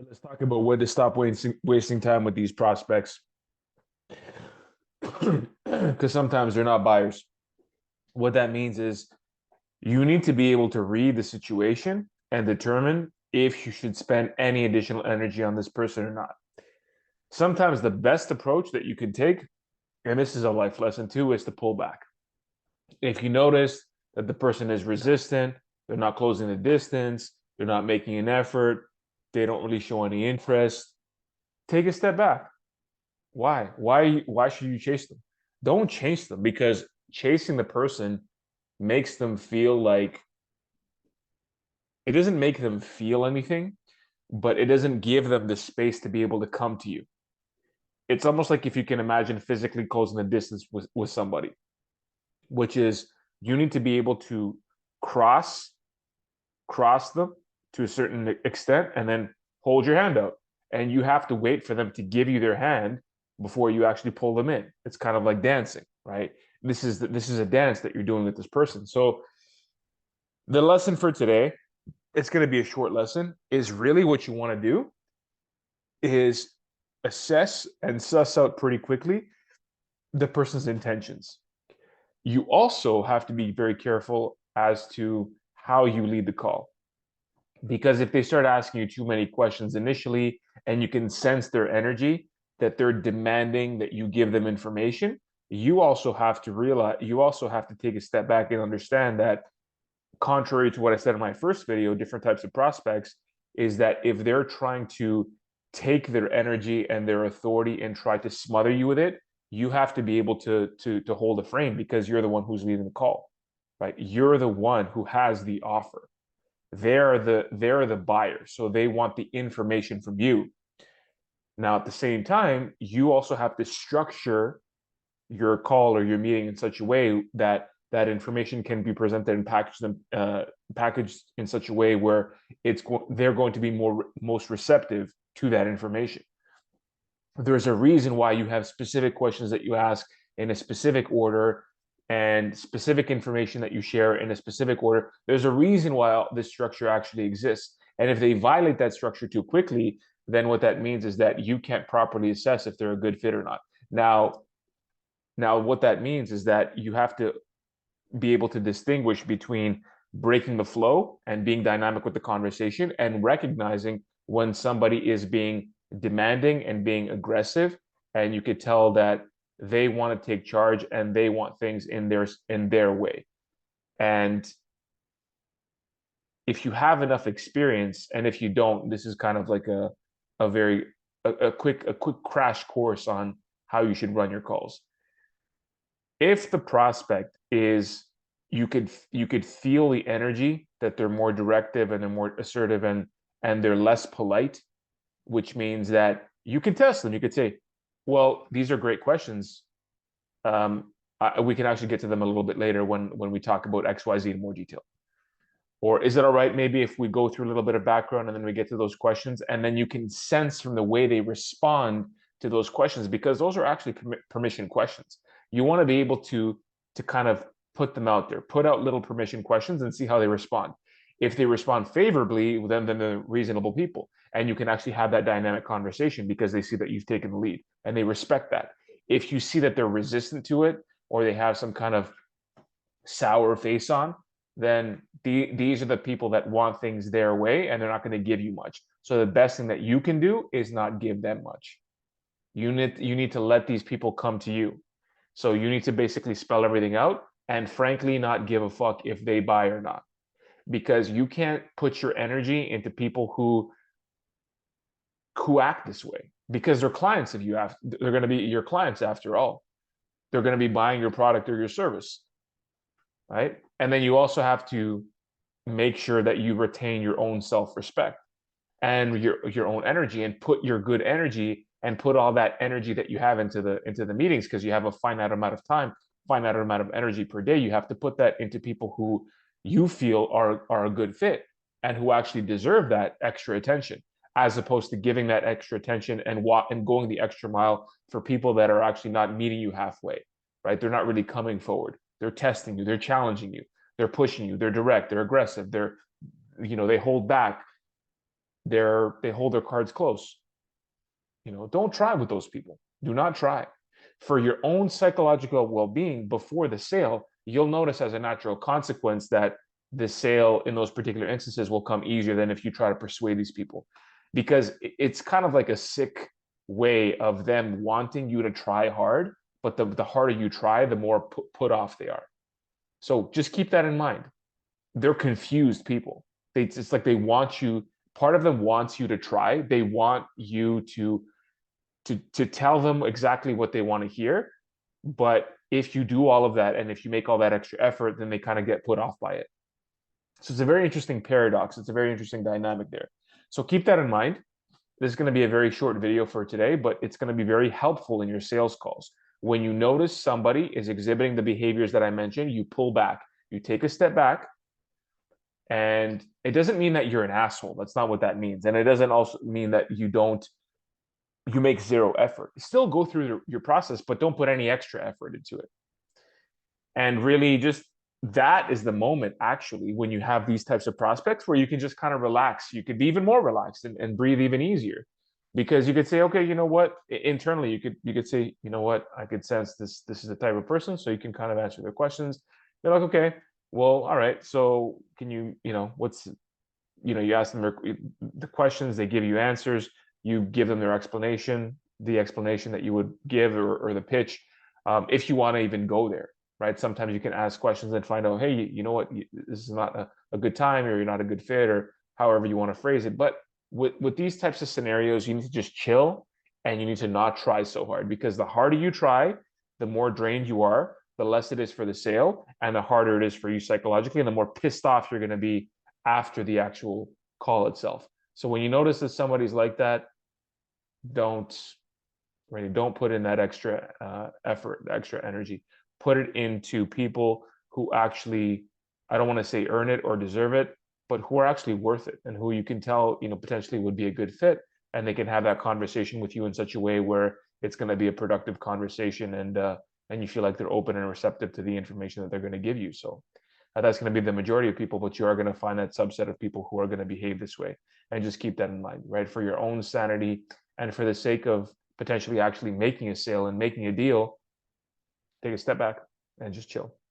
Let's talk about when to stop wasting time with these prospects because sometimes they're not buyers. What that means is you need to be able to read the situation and determine if you should spend any additional energy on this person or not. Sometimes the best approach that you can take, and this is a life lesson too, is to pull back. If you notice that the person is resistant, they're not closing the distance, they're not making an effort, they don't really show any interest, take a step back. Why? Why should you chase them? Don't chase them because chasing the person makes them feel like it doesn't make them feel anything, but it doesn't give them the space to be able to come to you. It's almost like if you can imagine physically closing the distance with somebody, which is you need to be able to cross cross them to a certain extent and then hold your hand out. And you have to wait for them to give you their hand before you actually pull them in. It's kind of like dancing, right? This is a dance that you're doing with this person. So the lesson for today, it's going to be a short lesson, is really what you want to do is assess and suss out pretty quickly the person's intentions. You also have to be very careful as to how you lead the call. Because if they start asking you too many questions initially and you can sense their energy that they're demanding that you give them information, you also have to realize, you also have to take a step back and understand that, contrary to what I said in my first video, different types of prospects, is that if they're trying to take their energy and their authority and try to smother you with it, you have to be able to hold a frame because you're the one who's leading the call, right? You're the one who has the offer. They're the buyer, so they want the information from you. Now, at the same time, you also have to structure your call or your meeting in such a way that that information can be presented and packaged in such a way where they're going to be most receptive to that information. There's a reason why you have specific questions that you ask in a specific order and specific information that you share in a specific order. There's a reason why this structure actually exists. And if they violate that structure too quickly, then what that means is that you can't properly assess if they're a good fit or not. Now, what that means is that you have to be able to distinguish between breaking the flow and being dynamic with the conversation and recognizing when somebody is being demanding and being aggressive, and you could tell that they want to take charge and they want things in their way. And if you have enough experience, and if you don't, this is kind of like a very a quick crash course on how you should run your calls. If the prospect is, you could feel the energy that they're more directive and they're more assertive and they're less polite, which means that you can test them. You could say, well, these are great questions. We can actually get to them a little bit later when we talk about XYZ in more detail. Or is it all right maybe if we go through a little bit of background and then we get to those questions, and then you can sense from the way they respond to those questions, because those are actually permission questions. You want to be able to kind of put them out there, put out little permission questions and see how they respond. If they respond favorably, then they're reasonable people. And you can actually have that dynamic conversation because they see that you've taken the lead and they respect that. If you see that they're resistant to it or they have some kind of sour face on, then these are the people that want things their way and they're not going to give you much. So the best thing that you can do is not give them much. You need to let these people come to you. So you need to basically spell everything out and frankly not give a fuck if they buy or not, because you can't put your energy into people who act this way, because they're clients of you. They're going to be your clients after all. They're going to be buying your product or your service, right? And then you also have to make sure that you retain your own self-respect and your own energy, and put your good energy and put all that energy that you have into the meetings, because you have a finite amount of time, finite amount of energy per day. You have to put that into people who you feel are a good fit and who actually deserve that extra attention, as opposed to giving that extra attention and going the extra mile for people that are actually not meeting you halfway, right? They're not really coming forward. They're testing you, they're challenging you, they're pushing you, they're direct, they're aggressive, they hold back. they hold their cards close. Don't try with those people. Do not try. For your own psychological well-being before the sale, you'll notice as a natural consequence that the sale in those particular instances will come easier than if you try to persuade these people, because it's kind of like a sick way of them wanting you to try hard, but the harder you try, the more put off they are. So just keep that in mind. They're confused people. It's like they want you, part of them wants you to try. They want you to tell them exactly what they want to hear. But if you do all of that and if you make all that extra effort, then they kind of get put off by it. So it's a very interesting paradox. It's a very interesting dynamic there. So keep that in mind. This is going to be a very short video for today, but it's going to be very helpful in your sales calls. When you notice somebody is exhibiting the behaviors that I mentioned, you pull back, you take a step back, and it doesn't mean that you're an asshole. That's not what that means. And it doesn't also mean that you make zero effort. Still go through your process, but don't put any extra effort into it. And really just that is the moment actually when you have these types of prospects where you can just kind of relax. You could be even more relaxed and breathe even easier, because you could say, okay, you know what, internally you could say, you know what, I could sense this is the type of person. So you can kind of answer their questions. They're like, okay, well, all right, so can what's you ask them the questions, they give you answers, you give them their explanation, the explanation that you would give, or the pitch, if you want to even go there, right? Sometimes you can ask questions and find out, hey, you know what, this is not a good time, or you're not a good fit, or however you want to phrase it. But with these types of scenarios, you need to just chill, and you need to not try so hard, because the harder you try, the more drained you are, the less it is for the sale, and the harder it is for you psychologically, and the more pissed off you're going to be after the actual call itself. So when you notice that somebody's like that, don't don't put in that extra effort, extra energy. Put it into people who actually, I don't want to say earn it or deserve it, but who are actually worth it, and who you can tell potentially would be a good fit, and they can have that conversation with you in such a way where it's going to be a productive conversation, and you feel like they're open and receptive to the information that they're going to give you. So that's going to be the majority of people, but you are going to find that subset of people who are going to behave this way. And just keep that in mind, right? For your own sanity and for the sake of potentially actually making a sale and making a deal, take a step back and just chill.